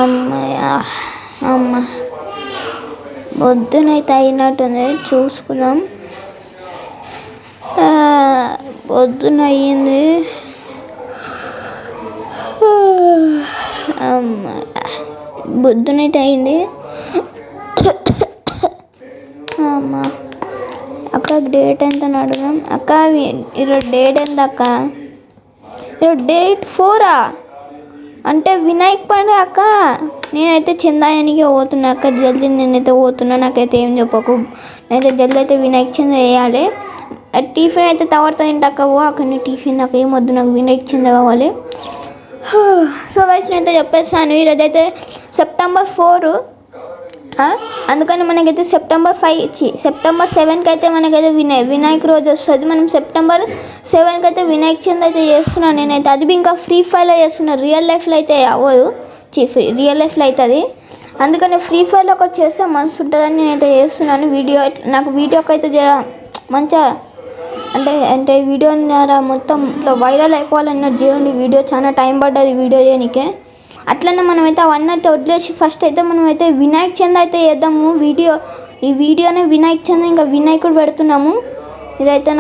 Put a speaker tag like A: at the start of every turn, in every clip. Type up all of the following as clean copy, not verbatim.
A: అమ్మయ్య అమ్మ పొద్దునైతే అయినట్టుంది చూసుకుందాం. పొద్దున అయ్యింది. అమ్మ పొద్దునైతే అయింది. అమ్మ అక్కకి డేట్ ఎంత అడుగుదాం. అక్క ఈరోజు డేట్ ఎంత అక్క? ఈరోజు డేట్ 4 అంటే వినాయక్ పండుగ అక్క. నేనైతే చందాయానికి పోతున్నా అక్క. జల్దీ నేనైతే పోతున్నా. నాకైతే ఏం చెప్పకు. నేనైతే జల్దీ అయితే వినాయక్ చంద వేయాలి. టిఫిన్ అయితే తవర్తా తింటాక అక్కడ టిఫిన్ నాకు ఏం వద్దు. నాకు వినాయక్ చంద కావాలి. సో గైస్ నేనైతే చెప్పేస్తాను. ఈరోజు అయితే సెప్టెంబర్ 4. అందుకని మనకైతే సెప్టెంబర్ 7కి అయితే మనకైతే వినాయక్ రోజు వస్తుంది. మనం సెప్టెంబర్ 7కి అయితే వినాయక్ చంద అయితే చేస్తున్నాను నేనైతే. అది ఇంకా ఫ్రీ ఫైర్లో చేస్తున్నాను. రియల్ లైఫ్లో అయితే అవ్వదు. రియల్ లైఫ్లో అవుతుంది. అందుకని ఫ్రీ ఫైర్లో ఒకటి చేస్తే మంచి ఉంటుందని నేనైతే చేస్తున్నాను. నాకు వీడియోకి అయితే జర మంచిగా అంటే వీడియో మొత్తం ఇట్లా వైరల్ అయిపోవాలన్నట్టు చేయండి. వీడియో చాలా టైం పడ్డది వీడియో చేయడానికే. అట్లనే మనమైతే అవన్నీ అయితే వదిలేసి ఫస్ట్ అయితే మనమైతే వినాయక్ చంద అయితే చేద్దాము. ఈ వీడియోనే వినాయక్ చంద ఇంకా వినాయకుడు పెడుతున్నాము. ఇదైతే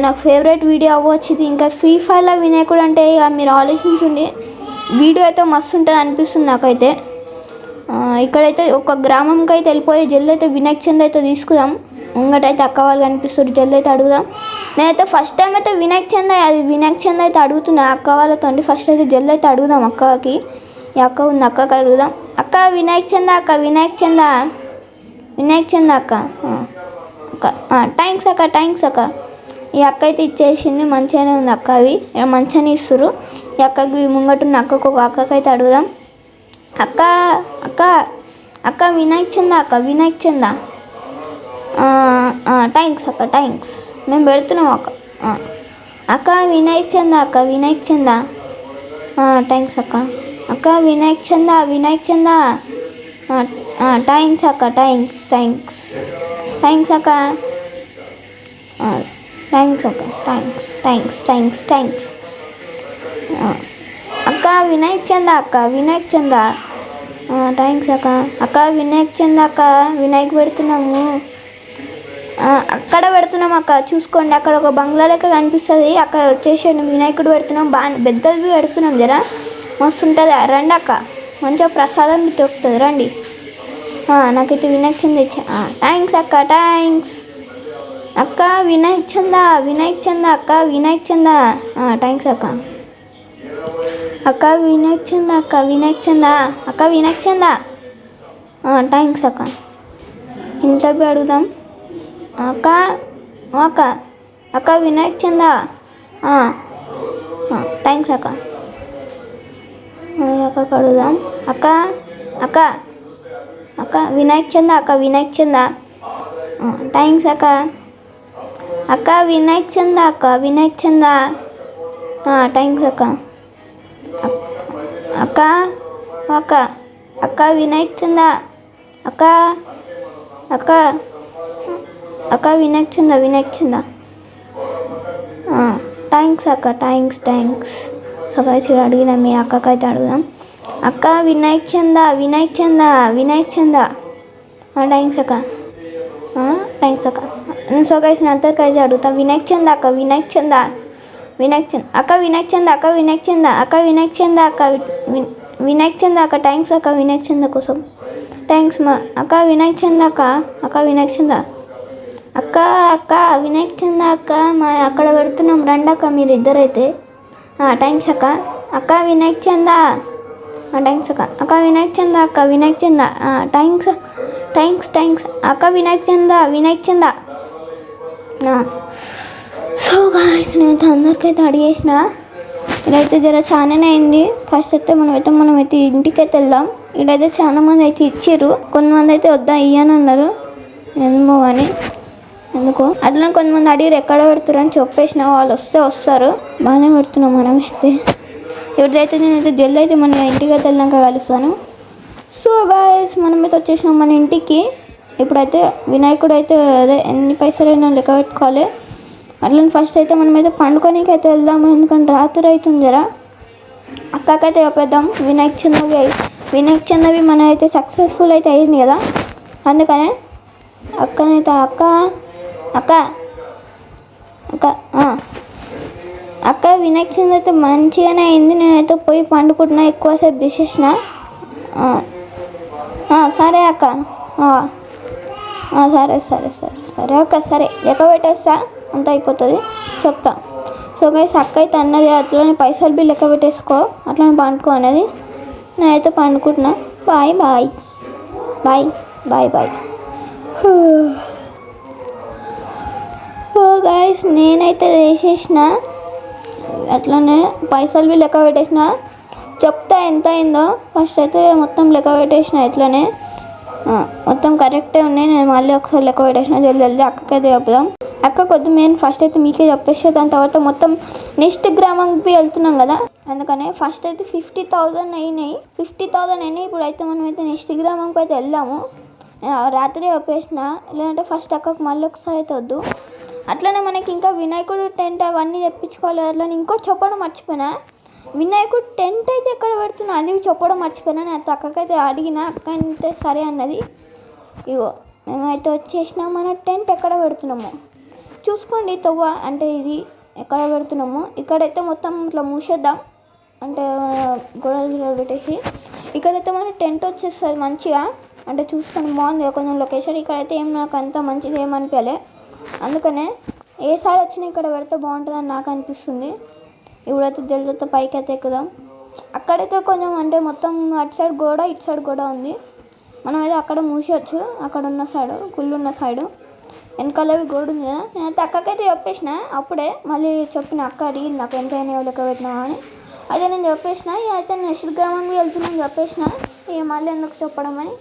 A: నాకు ఫేవరెట్ వీడియో అవ్వచ్చు ఇది. ఇంకా ఫ్రీ ఫైర్లో వినాయకుడు అంటే ఇక మీరు ఆలోచించండి. వీడియో అయితే మస్తు ఉంటుంది అనిపిస్తుంది నాకైతే. ఇక్కడైతే ఒక గ్రామంకి అయితే వెళ్ళిపోయి జల్దీ అయితే వినాయక్ చంద అయితే తీసుకుందాం. ముంగటైతే అక్క వాళ్ళు కనిపిస్తారు. జల్దీ అయితే అడుగుదాం. నేనైతే ఫస్ట్ టైం అయితే వినాయక్ చంద అయితే అడుగుతున్నా అక్క వాళ్ళతో. ఫస్ట్ అయితే జల్దీ అయితే అడుగుదాం అక్కకి. ఈ అక్క ఉంది అక్కకి అడుగుదాం. అక్క వినాయక్ చంద అక్క థ్యాంక్స్ అక్క. ఈ అక్క అయితే ఇచ్చేసింది. మంచిగానే ఉంది అక్క. అవి మంచిగానే ఇస్తారు. ఈ అక్కకి ముంగటున్న అక్కకు ఒక అక్కకైతే అడుగుదాం. అక్క వినాయక్ చంద థ్యాంక్స్ అక్క. మేము పెడుతున్నాం అక్క వినాయక్ చంద థ్యాంక్స్ అక్క. వినాయక్ చంద థ్యాంక్స్ అక్క. థ్యాంక్స్ అక్క. అక్క వినాయక్ చంద థ్యాంక్స్ అక్క. వినాయక్ చంద అక్క. వినాయక్ పెడుతున్నాము. అక్కడ పెడుతున్నాం అక్క. చూసుకోండి అక్కడ ఒక బంగ్లా లెక్క కనిపిస్తుంది. అక్కడ వచ్చేసాడు వినాయకుడు పెడుతున్నాం. బాగా పెద్దది పెడుతున్నాం. జర మస్తు ఉంటుంది. రండి అక్క. మంచిగా ప్రసాదం దొరుకుతుంది. రండి. నాకైతే వినాయక్ చంద ఇచ్చా. థ్యాంక్స్ అక్క. అక్క వినాయక్ చంద అక్క. థ్యాంక్స్ అక్క. వినాయక్ చంద థ్యాంక్స్ అక్క. ఇంట్లో పోయి అడుగుదాం. అక్క వినాయక్ చంద థ్యాంక్స్ అక్క. అక్కకి అడుగుదాం. అక్క వినాయక్ చంద థ్యాంక్స్ అక్క. వినాయక్ చంద థ్యాంక్స్ అక్క. వినాయక్ చంద వినాయక్ చంద థ్యాంక్స్ అక్క. సో గైస్ ఇక్కడ అడిగిన మీ అక్కకైతే అడుగుదాం. అక్క వినాయక్ చంద థ్యాంక్స్ అక్క. సో గైస్ నేను అందరికైతే అడుగుతా. వినాయక్ చంద అక్క. వినాయక్ చంద అక్క. థ్యాంక్స్ అక్క. వినాయక్ చంద కోసం థ్యాంక్స్ మా అక్క. వినాయక్ చంద అక్క. వినాయక్ చంద అక్క. మా అక్కడ పెడుతున్నాం. రండి అక్క మీరు ఇద్దరైతే. థ్యాంక్స్ అక్క. వినాయక్ చంద థ్యాంక్స్ అక్క. వినాయక్ చంద థ్యాంక్స్ అక్క. వినాయక్ చంద సో గాయ్స్ నేనైతే అందరికైతే అడిగేసిన. ఇదైతే జర చాలానే అయింది. ఫస్ట్ అయితే మనమైతే ఇంటికైతే వెళ్దాం. ఇక్కడైతే చాలా మంది అయితే ఇచ్చారు. కొంతమంది అయితే వద్దా ఇయ్యనన్నారు. ఎందుకో అట్లా కొంతమంది అడిగారు ఎక్కడ పెడుతురు అని చెప్పేసిన. వాళ్ళు వస్తే వస్తారు. బాగానే పెడుతున్నాం మనమైతే. ఇప్పుడైతే నేనైతే జల్దీ అయితే మన ఇంటికి అయితే వెళ్ళాక కలుస్తాను. సో గాయ్స్ మనమైతే వచ్చేసినాం మన ఇంటికి. ఇప్పుడైతే వినాయకుడు అయితే అదే ఎన్ని పైసలైనా లెక్క పెట్టుకోవాలి. అట్లా ఫస్ట్ అయితే మనమైతే పండుకోనికి అయితే వెళ్దాము. ఎందుకంటే రాత్రి అవుతుంది. జరా అక్కకైతే చెప్పేద్దాం. వినాయక్ చంద వినాయక చందవి మన అయితే సక్సెస్ఫుల్ అయితే అయింది కదా, అందుకనే అక్కనైతే అక్క అక్క అక్క అక్క వినాయక చంద్ర అయితే మంచిగానే అయింది. నేనైతే పోయి పండుకుంటున్నా, ఎక్కువసేపు తీసేసిన. సరే అక్క, సరే సరే సరే సరే అక్క, సరే లెక్క పెట్టేస్తా, అంత అయిపోతుంది చెప్తా. సో గైస్ అక్క అయితే అన్నది అట్లనే పైసలు బిల్ లెక్క పెట్టేసుకో, అట్లనే పండుకో అనేది. నేనైతే పండుకుంటున్నా. Bye bye bye bye bye. Guys నేనైతే వేసేసిన, అట్లనే పైసలు బిల్ లెక్క పెట్టేసిన. చెప్తా ఎంత అయిందో. ఫస్ట్ అయితే మొత్తం లెక్క పెట్టేసిన, ఇట్లనే మొత్తం కరెక్టే ఉన్నాయి. నేను మళ్ళీ ఒకసారి లెక్క పెట్టేసిన. జల్దీ అక్కకైతే చెప్దాం. అక్క కొద్ది మెయిన్ ఫస్ట్ అయితే మీకే చెప్పేస్తే, దాని తర్వాత మొత్తం నెక్స్ట్ గ్రామంకి వెళ్తున్నాం కదా, అందుకనే ఫస్ట్ అయితే 50,000 అయినాయి. 50,000 అయినాయి. ఇప్పుడు అయితే మనం అయితే నెక్స్ట్ గ్రామంకి అయితే వెళ్దాము. రాత్రి చెప్పేసిన, లేదంటే ఫస్ట్ అక్కకు మళ్ళీ ఒకసారి అయితే వద్దు. అట్లనే మనకి ఇంకా వినాయకుడు టెంట్ అవన్నీ తెప్పించుకోవాలి. అట్లనే ఇంకోటి చెప్పడం మర్చిపోయినా, వినాయకుడు టెంట్ అయితే ఎక్కడ పెడుతున్నా అది చెప్పడం మర్చిపోయినా. నేను అక్కకైతే అడిగిన, అక్క అయితే సరే అన్నది. ఇగో మేమైతే వచ్చేసినాం. మన టెంట్ ఎక్కడ పెడుతున్నాము చూసుకోండి. తవ్వ అంటే ఇది ఎక్కడ పెడుతున్నాము. ఇక్కడైతే మొత్తం ఇట్లా మూసేద్దాం, అంటే గొడవలు పెట్టేసి. ఇక్కడైతే మన టెంట్ వచ్చేస్తుంది మంచిగా, అంటే చూసుకొని బాగుంది కొంచెం లొకేషన్. ఇక్కడైతే ఏం నాకు అంత మంచిది ఏమనిపించలే, అందుకనే ఏసారి వచ్చినా ఇక్కడ పెడితే బాగుంటుందని నాకు అనిపిస్తుంది. ఇప్పుడైతే జల్దీ పైకి అయితే ఎక్కుదాం. అక్కడైతే కొంచెం అంటే మొత్తం అటు సైడ్ గోడ ఇటు సైడ్ గోడ ఉంది. మనం అయితే అక్కడ మూసేయచ్చు, అక్కడ ఉన్న సైడు కుళ్ళున్న సైడు వెనకాలవి గోడ ఉంది కదా. నేనైతే అక్కకైతే చెప్పేసిన, అప్పుడే మళ్ళీ చెప్పిన. అక్క అడిగింది నాకు ఎంత అయినా లెక్క పెట్టినావా అని. అదే నేను చెప్పేసిన. అయితే నెక్స్ట్ గ్రామానికి వెళ్తున్నాను చెప్పేసిన. ఇక మళ్ళీ ఎందుకు చెప్పడం అని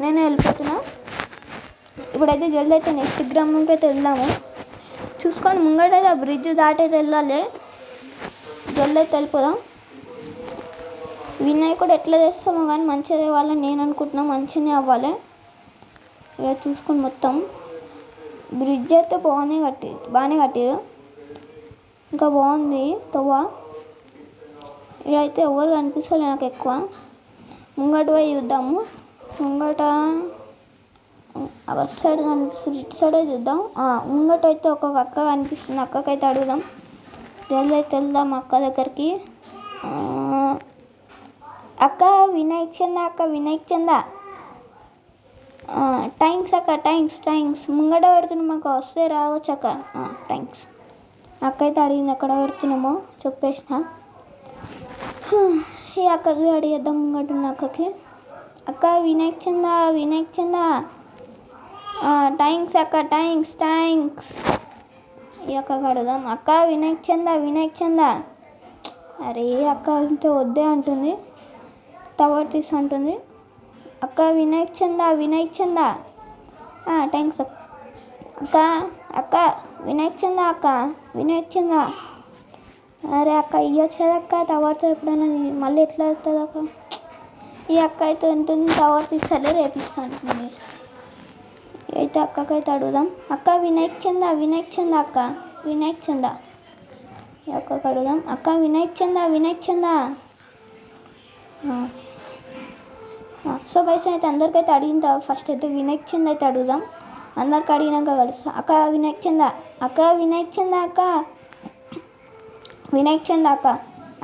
A: నేనే వెళ్ళిపోతున్నా. ఇప్పుడైతే జల్దీ అయితే నెక్స్ట్ గ్రామంకి అయితే వెళ్దాము. చూసుకొని ముంగటైతే ఆ బ్రిడ్జ్ దాటైతే వెళ్ళాలి. జల్దీ అయితే వెళ్ళిపోదాం. వినాయకుడు ఎట్లా చేస్తామో కానీ మంచిగా తేవాలని నేను అనుకుంటున్నా, మంచిగానే అవ్వాలి. ఇక చూసుకొని మొత్తం బ్రిడ్జ్ అయితే బాగానే కట్టారు, ఇంకా బాగుంది తవ్వ. ఇక్కడైతే ఎవరు కనిపిస్తలే నాకు ఎక్కువ. ముంగట పోయి చూద్దాము. ముంగట అటు సైడ్ కనిపిస్తుంది, ఇటు సైడే చూద్దాం. ముంగట అయితే ఒక్కొక్క అక్క కనిపిస్తుంది, అక్కకైతే అడుగుదాం. జల్దీ అయితే వెళ్దాం అక్క దగ్గరికి. అక్క వినాయక చంద, అక్క వినాయక చంద, థ్యాంక్స్ అక్క, థ్యాంక్స్. ముంగట పెడుతున్నాం మాకు వస్తే రావచ్చు అక్క, థ్యాంక్స్. అక్క అయితే అడిగింది ఎక్కడ పెడుతున్నామో చెప్పేసిన. ఈ అక్కకి అడిగేద్దాం ముంగట ఉన్న అక్కకి. అక్క వినాయక చంద, థ్యాంక్స్ అక్క, థ్యాంక్స్. ఈ అక్కకి అడుగుదాం. అక్క వినాయక చంద. అరే అక్క అంటే వద్దే అంటుంది, టవర్ తీసి అంటుంది. అక్క వినాయక చంద, థ్యాంక్స్ అక్క. అక్క వినాయక చంద. అరే అక్క ఇవ్వచ్చు కదా అక్క, టవర్తో ఎప్పుడైనా మళ్ళీ ఎట్లా అవుతుంది అక్క. ఈ అక్క అయితే ఉంటుంది, టవర్ తీస్తలే రేపిస్తా అంటుంది. అయితే అక్కకైతే అడుగుదాం. అక్క వినాయక చంద అక్క, వినాయక చంద. ఈ అక్కకి అడుగుదాం. అక్క వినాయక చంద. సో గైస్ అయితే అందరికైతే అడిగిన ఫస్ట్ అయితే వినాయక చంద అయితే అడుగుదాం. అందరికి అడిగినాక కలుస్తా. అక్క వినాయక చంద, అక్క వినాయక చంద, అక్క వినాయక చంద,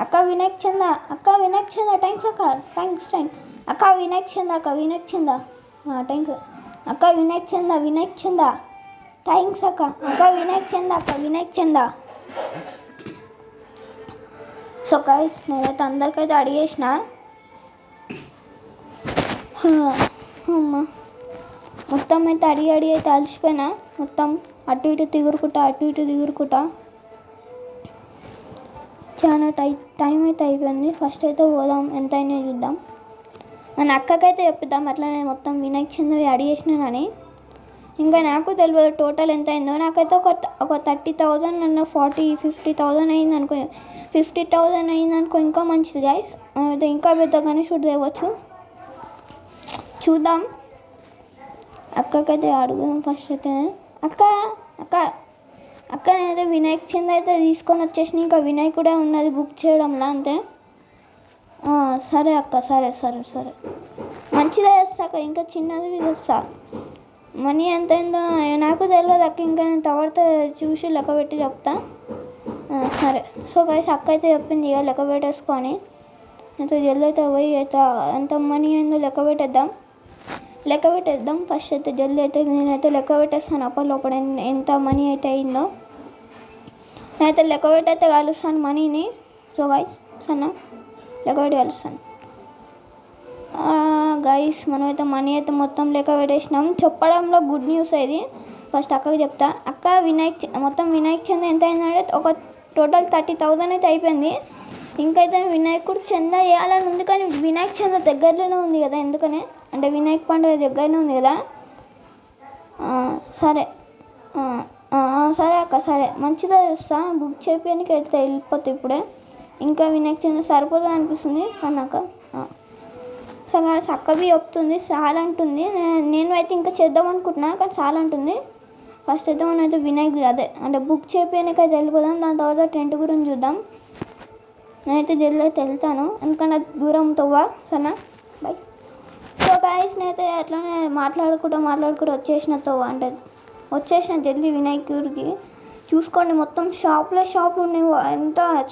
A: అక్క వినాయక చంద, థ్యాంక్స్ అక్క, థ్యాంక్స్. అక్క వినాయక చంద, థ్యాంక్స్. అక్క వినాయక చంద, థ్యాంక్స్ అక్క. అక్క వినాయక చంద. సో గైస్ నేనైతే అందరికైతే అడిగేసిన. అమ్మ మొత్తం అయితే అడిగి అయితే అలసిపోయినా. మొత్తం అటు ఇటు తిరుగుకుంటా చాలా టైం అయితే అయిపోయింది. ఫస్ట్ అయితే పోదాం, ఎంత అయినా చూద్దాం. మన అక్కకైతే చెప్తాం అట్లనే మొత్తం వినాయక చంద్రవి అడిగేసినానని. ఇంకా నాకు తెలియదు టోటల్ ఎంత అయిందో. నాకైతే ఒక 30,000 అన్న 50,000 అయిందనుకో. 50,000 అయిందనుకో ఇంకా మంచిది గైస్. అయితే ఇంకా పెద్ద గణేశుడు తేవచ్చు, చూద్దాం. అక్కకైతే అడుగుదాం ఫస్ట్ అయితే. అక్క నేనైతే వినాయక చంద అయితే తీసుకొని వచ్చేసిన. ఇంకా వినాయకుడే ఉన్నది బుక్ చేయడంలా అంతే. సరే అక్క, సరే సరే సరే, మంచిదే తెస్తాక, ఇంకా చిన్నది తెస్తా. మనీ ఎంత అయిందో నాకు తెలియదు అక్క, ఇంకా నేను తర్వాత చూసి లెక్క పెట్టి చెప్తా. సరే. సో గైస్ అక్క అయితే చెప్పింది ఇక లెక్క పెట్టేసుకొని, అయితే జల్ది అయితే పోయి అయితే ఎంత మనీ అయిందో లెక్క పెట్టేద్దాం. ఫస్ట్ అయితే జల్దీ అయితే నేనైతే లెక్క పెట్టేస్తాను అప్పటిలోపల ఎంత మనీ అయితే అయిందో. నేనైతే లెక్క పెట్టి అయితే కలుస్తాను మనీని. సో గైస్ సన్న లెక్క పెట్టి కలుస్తాను. గైస్ మనమైతే మనీ అయితే మొత్తం లెక్క పెట్టేసినాం. చెప్పడంలో గుడ్ న్యూస్ ఇది. ఫస్ట్ అక్కకి చెప్తా. అక్క మొత్తం వినాయక చంద ఎంత అయిందంటే ఒక టోటల్ 30,000 అయితే అయిపోయింది. ఇంకైతే వినాయకుడు చంద వేయాలని ఉంది, కానీ వినాయక చంద దగ్గరలోనే ఉంది కదా, ఎందుకనే అంటే వినాయక పండుగ దగ్గరనే ఉంది కదా. సరే సరే అక్క, సరే మంచిదే తెస్తా. బుక్ చేయడానికి వెళ్తే వెళ్ళిపోతే ఇప్పుడే, ఇంకా వినాయక చంద సరిపోతుంది అనిపిస్తుంది అన్నాక. సో అక్కవి చెప్తుంది చాలా అంటుంది. నేను అయితే ఇంకా చేద్దాం అనుకుంటున్నా, కానీ చాలా అంటుంది. ఫస్ట్ అయితే మనం అయితే వినాయక్ అదే అంటే బుక్ చేయడానికి అయితే వెళ్ళిపోదాం. దాని తర్వాత టెంట్ గురించి చూద్దాం. నేనైతే జల్దీ అయితే వెళ్తాను, ఎందుకంటే దూరం తవ్వా. సరేనా బాయ్. సో గాయస్ నేనైతే అట్లానే మాట్లాడుకుంటూ వచ్చేసిన జల్దీ వినాయకుడికి. చూసుకోండి మొత్తం షాపులు ఉన్నాయి,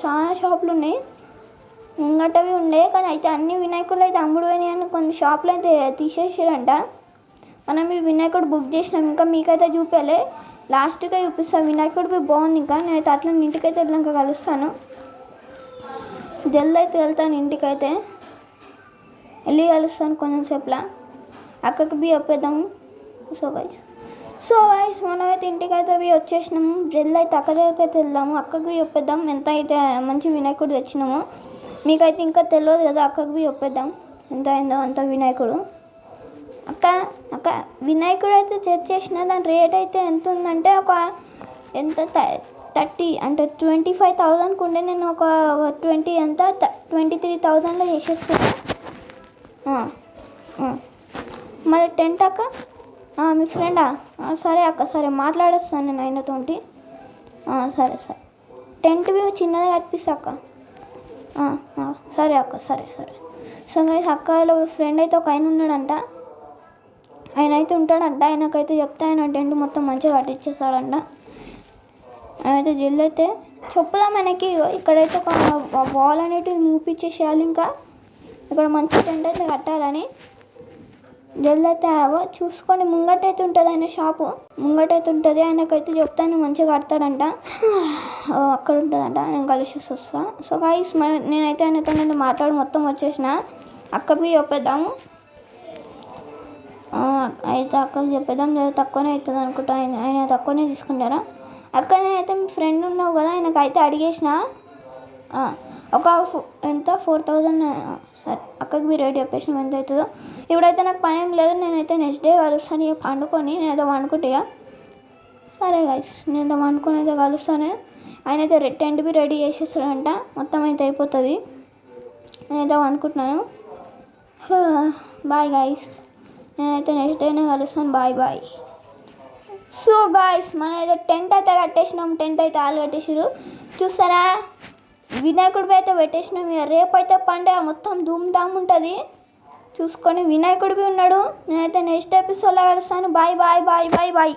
A: చాలా షాపులు ఉన్నాయి. ముంగటవి ఉండే, కానీ అయితే అన్ని వినాయకులు అయితే అమ్ముడు పోయినాయి అని కొన్ని షాపులు అయితే తీసేసారంట. మనం ఈ వినాయకుడు బుక్ చేసినాం, ఇంకా మీకైతే చూపించాలి, లాస్ట్గా చూపిస్తాను. వినాయకుడివి బాగుంది. ఇంకా నేనైతే అట్లా ఇంటికైతే వెళ్ళాక కలుస్తాను. జల్దీ అయితే వెళ్తాను ఇంటికైతే, వెళ్ళి కలుస్తాను కొంచెం సేపులా. అక్కకి చెప్పేద్దాము. సో గైస్ మనమైతే ఇంటికైతే వచ్చేసినాము. జల్దీ అయితే అక్క దగ్గరికి అయితే వెళ్దాము. అక్కకి చెప్పేద్దాం ఎంత అయితే మంచి వినాయకుడు తెచ్చినాము. మీకైతే ఇంకా తెలియదు కదా, అక్కకి చెప్పేద్దాం ఎంత అయిందో అంత వినాయకుడు. అక్క వినాయకుడు అయితే తెచ్చేసిన, దాని రేట్ అయితే ఎంత ఉందంటే ఒక ఎంత 30 అంటే 25,000కు ఉండే. నేను ఒక 23,000లో చేసేసుకున్నా. మరి టెంట్ అక్క మీ ఫ్రెండా? సరే అక్క, సరే మాట్లాడేస్తాను నేను ఆయనతోటి. సరే టెంట్ చిన్నది కనిపిస్తా అక్క. సరే అక్క, సరే. సో గైస్ అక్కలో ఫ్రెండ్ అయితే ఒక ఆయన ఉన్నాడంట, ఆయన అయితే ఉంటాడంట. ఆయనకైతే చెప్తే ఆయన టెంట్ మొత్తం మంచిగా కట్టించేస్తాడంట. అయితే జల్దీ అయితే చెప్పుదాం ఆయనకి. ఇక్కడైతే ఒక వాల్ అనేటివి మూపించేసేయాలి, ఇంకా ఇక్కడ మంచి టెంట్ అయితే కట్టాలని. జల్దీ అయితే చూసుకొని ముంగటైతే ఉంటుంది ఆయన షాపు, ముంగటైతే ఉంటుంది. ఆయనకైతే చెప్తాను మంచిగా కడతాడంట, అక్కడ ఉంటుందంట. నేను కలిసేసి వస్తా. సో గైస్ నేనైతే ఆయనతో మాట్లాడి మొత్తం వచ్చేసిన. అక్కకి చెప్పేద్దాము. అయితే అక్కకి చెప్పేద్దాం, జర తక్కువనే అవుతుంది అనుకుంటా. ఆయన తక్కువనే తీసుకుంటారా. అక్క నేనైతే మీ ఫ్రెండ్ ఉన్నావు కదా, ఆయనకైతే అడిగేసిన ఒక ఎంత 4,000. సరే అక్కకి రేట్ చెప్పేసినాం ఎంత అవుతుందో. ఇప్పుడైతే నాకు పని ఏం లేదు, నేనైతే నెక్స్ట్ డే కలుస్తాను. ఇక పండుకొని నేనైతే వండుకుంటా. సరే గైస్ నేనైతే వండుకొని అయితే కలుస్తాను. ఆయన అయితే టెంట్ రెడీ చేసేస్తాడంట, మొత్తం అయితే అయిపోతుంది. నేనైతే వండుకుంటున్నాను. బాయ్ గైస్, నేనైతే నెక్స్ట్ డేనే కలుస్తాను. బాయ్. సో గాయస్ మనమైతే టెంట్ అయితే కట్టేసినాం. టెంట్ అయితే ఆలు కట్టేసారు చూస్తారా. వినాయకుడివి అయితే పెట్టేసినాం. ఇక రేపు అయితే పండుగ మొత్తం ధూమ్ధామ్ ఉంటుంది. చూసుకొని వినాయకుడివి ఉన్నాడు. నేనైతే నెక్స్ట్ ఎపిసోడ్లో కలుస్తాను. బాయ్.